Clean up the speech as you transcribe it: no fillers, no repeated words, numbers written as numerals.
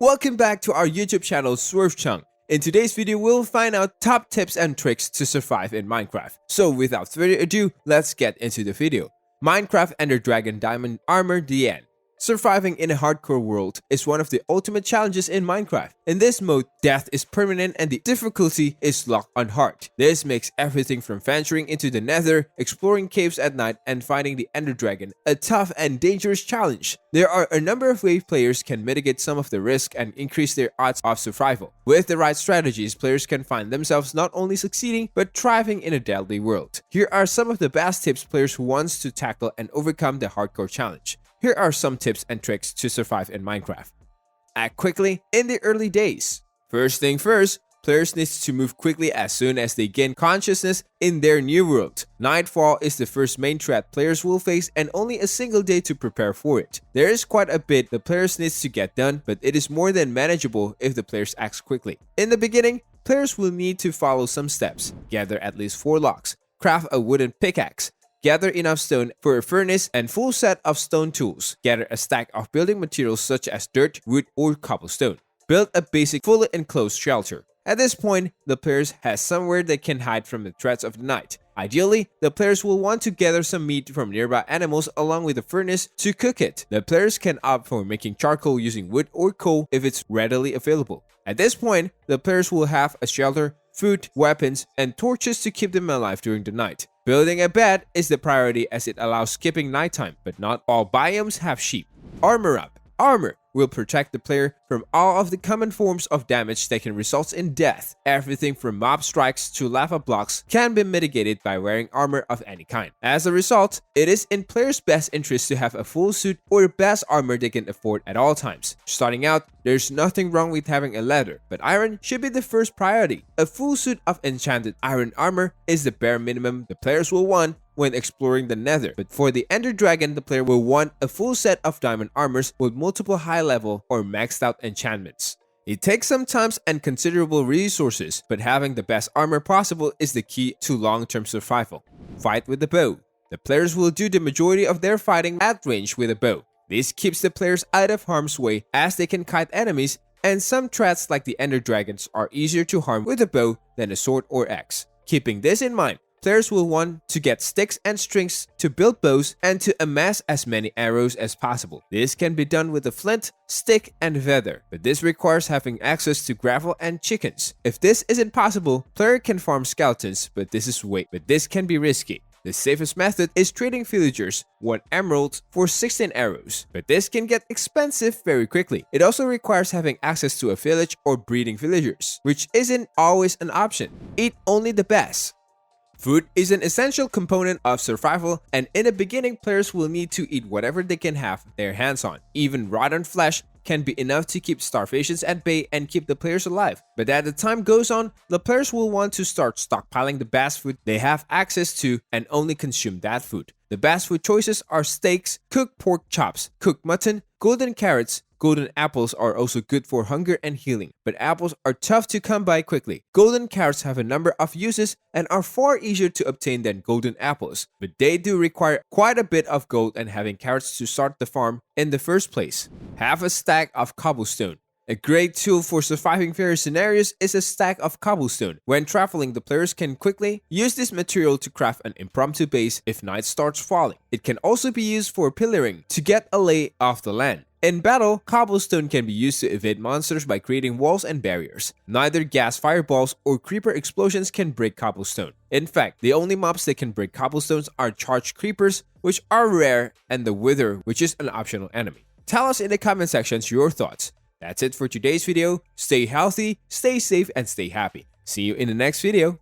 Welcome back to our YouTube channel Swerve Chunk. In today's video, we'll find out top tips and tricks to survive in Minecraft. So without further ado, let's get into the video. Minecraft Ender Dragon Diamond Armor the End. Surviving in a hardcore world is one of the ultimate challenges in Minecraft. In this mode, death is permanent and the difficulty is locked on hard. This makes everything from venturing into the nether, exploring caves at night, and finding the Ender Dragon a tough and dangerous challenge. There are a number of ways players can mitigate some of the risk and increase their odds of survival. With the right strategies, players can find themselves not only succeeding, but thriving in a deadly world. Here are some of the best tips players who want to tackle and overcome the hardcore challenge. Here are some tips and tricks to survive in Minecraft. Act quickly in the early days. First thing first, players need to move quickly as soon as they gain consciousness in their new world. Nightfall is the first main threat players will face and only a single day to prepare for it. There is quite a bit the players need to get done, but it is more than manageable if the players act quickly. In the beginning, players will need to follow some steps. Gather at least 4 logs. Craft a wooden pickaxe. Gather enough stone for a furnace and full set of stone tools. Gather a stack of building materials such as dirt, wood, or cobblestone. Build a basic fully enclosed shelter. At this point, the players has somewhere they can hide from the threats of the night. Ideally, the players will want to gather some meat from nearby animals along with a furnace to cook it. The players can opt for making charcoal using wood or coal if it's readily available. At this point, the players will have a shelter, food, weapons, and torches to keep them alive during the night. Building a bed is the priority as it allows skipping nighttime, but not all biomes have sheep. Armor up. Armor will protect the player from all of the common forms of damage that can result in death. Everything from mob strikes to lava blocks can be mitigated by wearing armor of any kind. As a result, it is in players' best interest to have a full suit or the best armor they can afford at all times. Starting out, there's nothing wrong with having a leather, but iron should be the first priority. A full suit of enchanted iron armor is the bare minimum the players will want when exploring the nether, but for the Ender Dragon, the player will want a full set of diamond armors with multiple high-level or maxed out enchantments. It takes some time and considerable resources, but having the best armor possible is the key to long-term survival. Fight with the bow. The players will do the majority of their fighting at range with a bow. This keeps the players out of harm's way as they can kite enemies, and some threats like the Ender Dragons are easier to harm with a bow than a sword or axe. Keeping this in mind, players will want to get sticks and strings to build bows and to amass as many arrows as possible. This can be done with a flint, stick, and feather, but this requires having access to gravel and chickens. If this isn't possible, player can farm skeletons, but this can be risky. The safest method is trading villagers 1 emerald for 16 arrows, but this can get expensive very quickly. It also requires having access to a village or breeding villagers, which isn't always an option. Eat only the best. Food is an essential component of survival, and in the beginning, players will need to eat whatever they can have their hands on. Even rotten flesh can be enough to keep starvations at bay and keep the players alive. But as the time goes on, the players will want to start stockpiling the best food they have access to and only consume that food. The best food choices are steaks, cooked pork chops, cooked mutton, golden carrots. Golden apples are also good for hunger and healing, but apples are tough to come by quickly. Golden carrots have a number of uses and are far easier to obtain than golden apples, but they do require quite a bit of gold and having carrots to start the farm in the first place. Have a stack of cobblestone. A great tool for surviving various scenarios is a stack of cobblestone. When traveling, the players can quickly use this material to craft an impromptu base if night starts falling. It can also be used for pillaring to get a lay of the land. In battle, cobblestone can be used to evade monsters by creating walls and barriers. Neither gas fireballs or creeper explosions can break cobblestone. In fact, the only mobs that can break cobblestones are charged creepers, which are rare, and the wither, which is an optional enemy. Tell us in the comment sections your thoughts. That's it for today's video. Stay healthy, stay safe, and stay happy. See you in the next video.